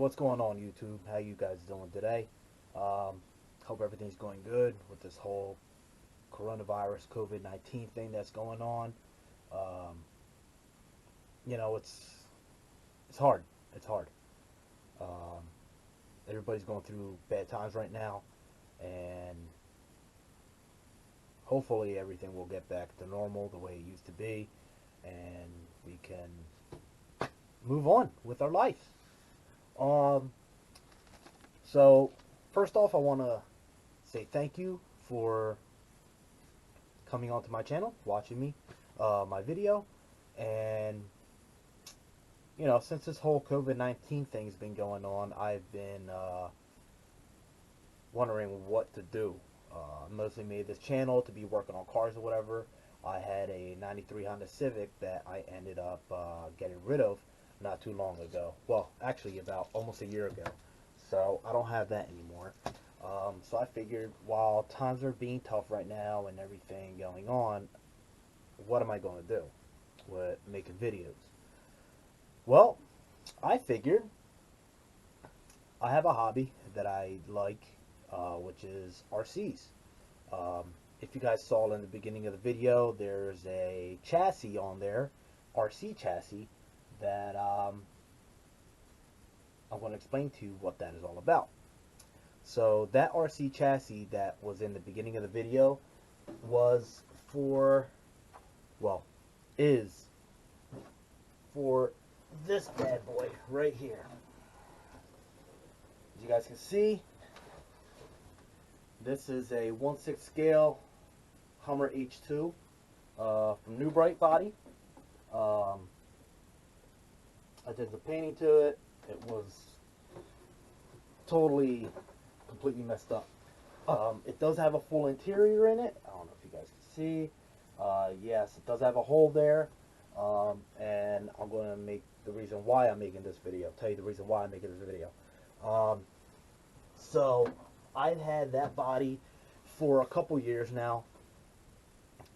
what's going on YouTube? How you guys doing today? Hope everything's going good with this whole coronavirus COVID-19 thing that's going on. Um, it's hard. It's hard. Um, Everybody's going through bad times right now, and hopefully everything will get back to normal the way it used to be, and we can move on with our life. Um, so first off, I want to say thank you for coming onto my channel, watching me, my video, and since this whole COVID-19 thing's been going on, I've been wondering what to do. Mostly made this channel to be working on cars or whatever. I had a '93 Honda Civic that I ended up getting rid of not too long ago. Well, actually about almost a year ago. So I don't have that anymore. So I figured while times are being tough right now and everything going on, what am I going to do with making videos? Well, I figured I have a hobby that I like, which is RCs. If you guys saw in the beginning of the video, there's a chassis on there, RC chassis, that I'm going to explain to you what that is all about. So that RC chassis that was in the beginning of the video was for, well, is for this bad boy right here. As you guys can see, this is a 1/6 scale Hummer H2 from New Bright Body. I did the painting to it. It was completely messed up. It does have a full interior in it. I don't know if you guys can see. Yes, it does have a hole there. And I'm going to make the reason why I'm making this video. Tell you the reason why I'm making this video. So I've had that body for a couple years now.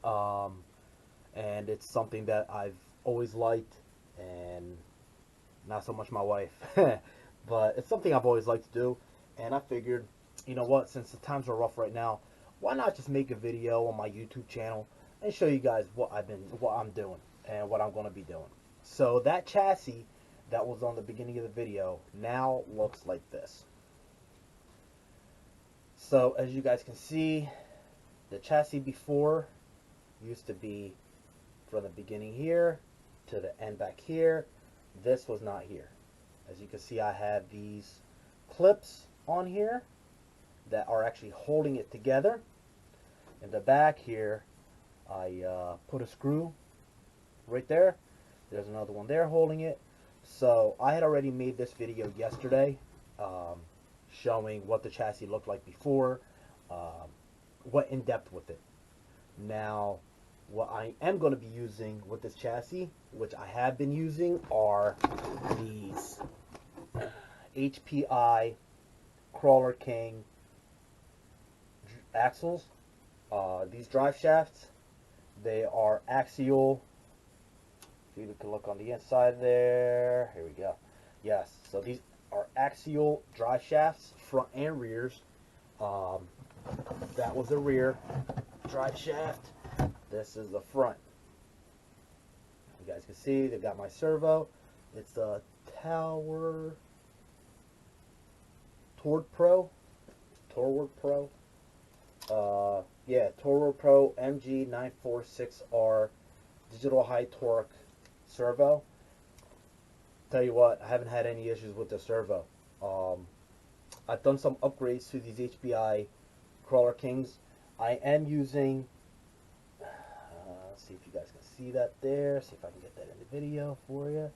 And it's something that I've always liked, and not so much my wife, but it's something I've always liked to do. And I figured, you know what, since the times are rough right now, why not just make a video on my YouTube channel and show you guys what I'm doing and what I'm going to be doing. So that chassis that was on the beginning of the video now looks like this. So as you guys can see, the chassis before used to be from the beginning here to the end back here. This was not here. As you can see, I have these clips on here that are actually holding it together. In the back here, I put a screw right there. There's another one there holding it. So I had already made this video yesterday, showing what the chassis looked like before, what in depth with it. Now, what I am going to be using with this chassis, which I have been using, are these HPI Crawler King axles. These drive shafts, they are axial. If you can look on the inside there, here we go. Yes, so these are axial drive shafts, front and rears. That was the rear drive shaft. This is the front. You guys can see they've got my servo. It's a Torward Pro. Yeah, Torward Pro MG946R digital high torque servo. Tell you what, I haven't had any issues with the servo. I've done some upgrades to these HPI Crawler Kings. I am using, see if you guys can see that there. See if I can get that in the video for you.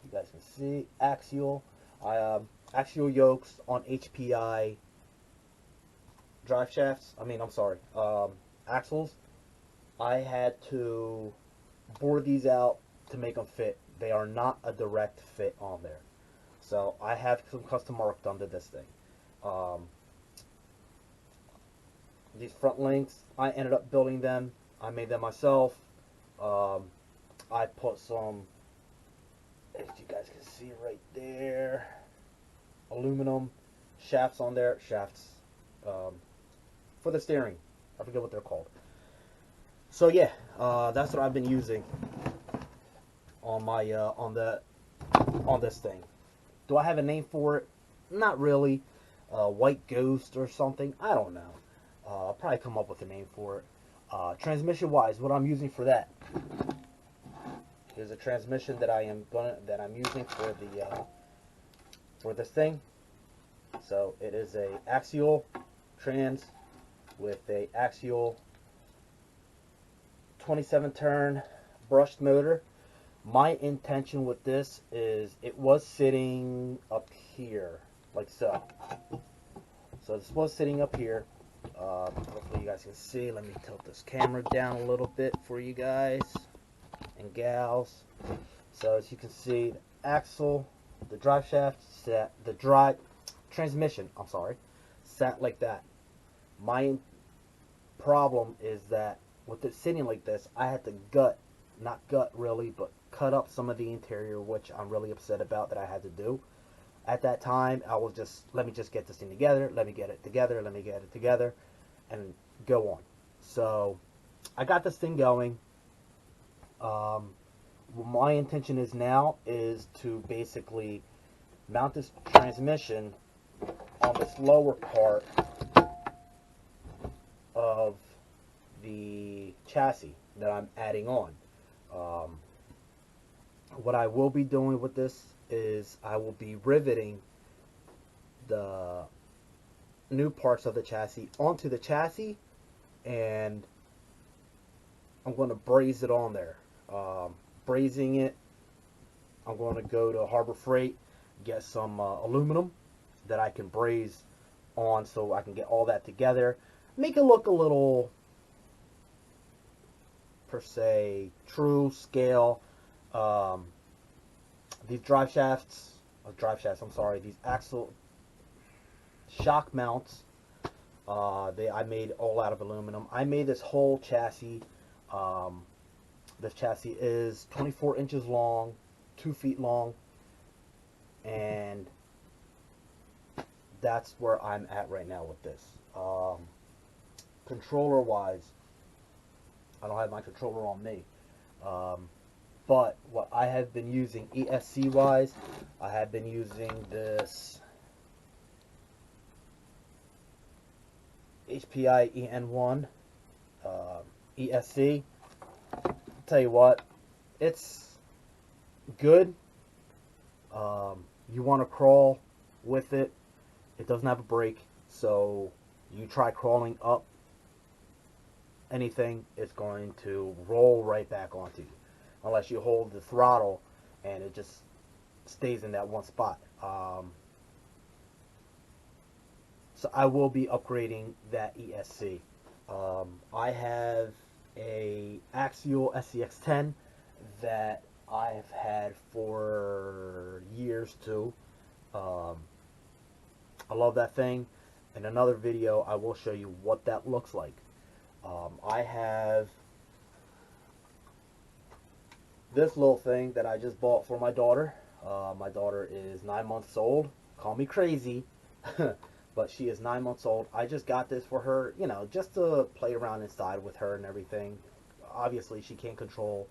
You guys can see axial. Axial yokes on HPI drive shafts. Axles. I had to bore these out to make them fit. They are not a direct fit on there. So I have some custom work done to this thing. These front links, I ended up building them. I made them myself. I put some, as you guys can see right there, aluminum shafts on there, um, for the steering. I forget what they're called. So yeah, that's what I've been using on my on this thing. Do I have a name for it? Not really. White Ghost or something. I don't know. I'll probably come up with a name for it. Transmission wise, what I'm using for that is a transmission that I'm using for this thing. So it is a axial trans with a axial 27 turn brushed motor. My intention with this is it was sitting up here like so. So this was sitting up here. Hopefully you guys can see. Let me tilt this camera down a little bit for you guys and gals. So as you can see, the axle, the drive shaft, the drive transmission, I'm sorry, sat like that. My problem is that with it sitting like this, I had to not gut really, but cut up some of the interior, which I'm really upset about that I had to do. At that time, I was just, let me just get this thing together, let me get it together, and go on. So I got this thing going. My intention is now is to basically mount this transmission on this lower part of the chassis that I'm adding on. What I will be doing with this is I will be riveting the new parts of the chassis onto the chassis, and I'm going to braze it on there. Brazing it, I'm going to go to Harbor Freight, get some aluminum that I can braze on so I can get all that together, make it look a little, per se, true scale. These these axle shock mounts, I made all out of aluminum. I made this whole chassis. This chassis is 24 inches long, 2 feet long, and that's where I'm at right now with this. Controller wise, I don't have my controller on me. But what I have been using ESC wise, I have been using this HPI EN1 ESC. Tell you what, it's good. You want to crawl with it. It doesn't have a brake, so you try crawling up anything, it's going to roll right back onto you, unless you hold the throttle and it just stays in that one spot. So I will be upgrading that ESC. I have a Axial SCX10 that I've had for years too. I love that thing. In another video, I will show you what that looks like. I have this little thing that I just bought for my daughter. My daughter is 9 months old. Call me crazy, but she is 9 months old. I just got this for her, you know, just to play around inside with her and everything. Obviously, she can't control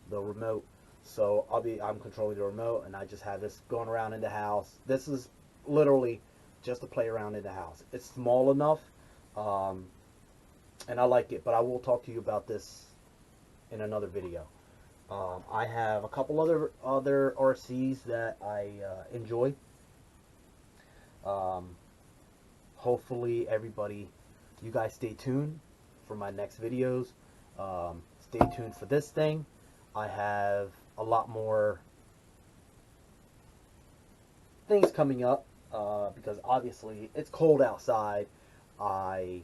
the remote, so I'm controlling the remote, and I just have this going around in the house. This is literally just to play around in the house. It's small enough, and I like it, but I will talk to you about this in another video. I have a couple other RCs that I enjoy. Hopefully everybody, you guys stay tuned for my next videos. Stay tuned for this thing. I have a lot more things coming up because obviously it's cold outside. I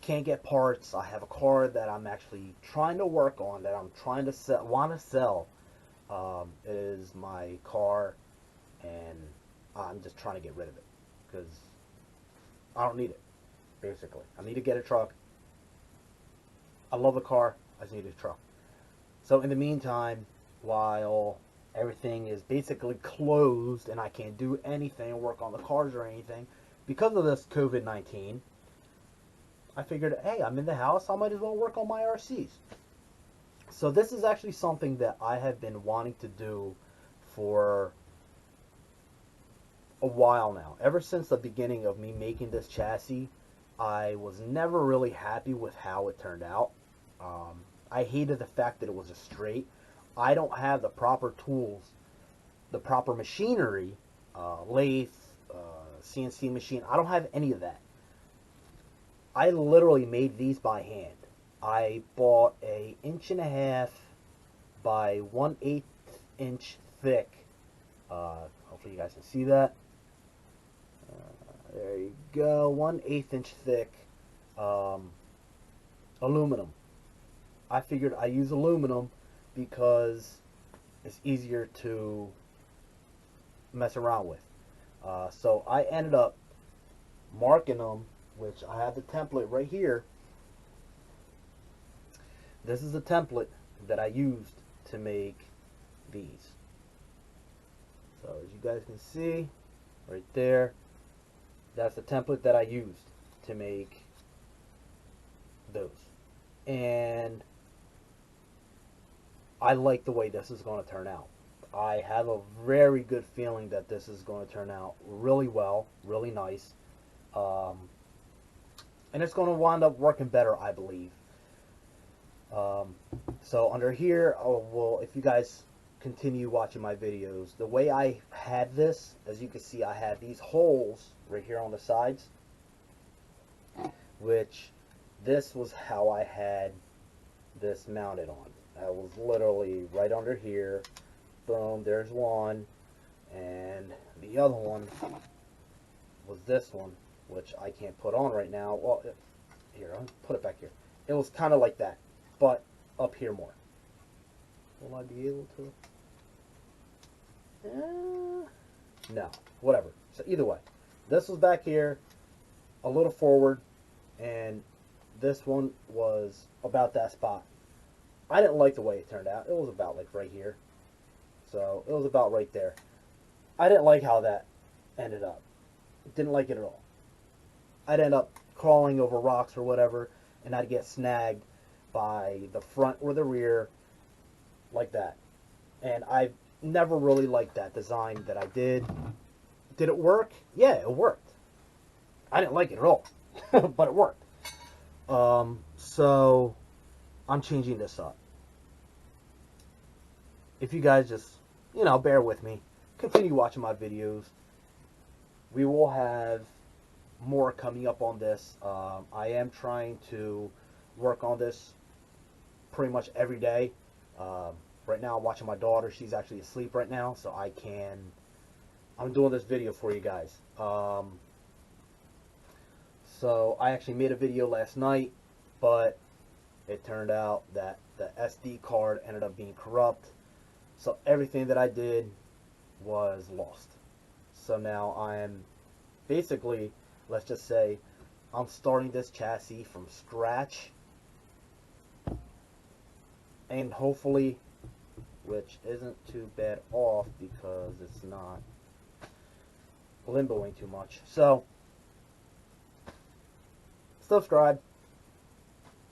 can't get parts. I have a car that I'm actually trying to work on, that I'm trying to want to sell. It is my car, and I'm just trying to get rid of it because I don't need it, basically. I need to get a truck. I love the car. I just need a truck. So in the meantime, while Everything is basically closed, and I can't do anything, work on the cars or anything because of this COVID-19. I figured, hey, I'm in the house, I might as well work on my RCs. So this is actually something that I have been wanting to do for a while now. Ever since the beginning of me making this chassis, I was never really happy with how it turned out. I hated the fact that it was a straight. I don't have the proper tools, the proper machinery, lathe, CNC machine. I don't have any of that. I literally made these by hand. I bought a 1.5 by 1/8 inch thick. Hopefully you guys can see that. There you go, 1/8 inch thick aluminum. I figured I use aluminum because it's easier to mess around with. So I ended up marking them, which I have the template right here. This is the template that I used to make these. So as you guys can see right there, that's the template that I used to make those. And I like the way this is going to turn out. I have a very good feeling that this is going to turn out really well, really nice. And it's going to wind up working better, I believe. So under here, well, if you guys continue watching my videos, the way I had this, as you can see, I had these holes right here on the sides, which this was how I had this mounted on. I was literally right under here. Boom, there's one, and the other one was this one, which I can't put on right now. Well, here, I'll put it back here. It was kind of like that, but up here more. Will I be able to? No, whatever. So either way, this was back here, a little forward, and this one was about that spot. I didn't like the way it turned out. It was about like right here. So it was about right there. I didn't like how that ended up. Didn't like it at all. I'd end up crawling over rocks or whatever, and I'd get snagged by the front or the rear like that. And I never really liked that design that I did. Did it work? Yeah, it worked. I didn't like it at all, but it worked. So I'm changing this up. If you guys just, bear with me, continue watching my videos. We will have more coming up on this. I am trying to work on this pretty much every day. Right now I'm watching my daughter. She's actually asleep right now, so I'm doing this video for you guys. So I actually made a video last night, but it turned out that the SD card ended up being corrupt. So everything that I did was lost. So now I am basically, let's just say, I'm starting this chassis from scratch. And hopefully, which isn't too bad off because it's not limboing too much. So, subscribe.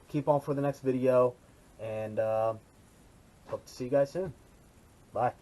Keep on for the next video. And hope to see you guys soon. Bye.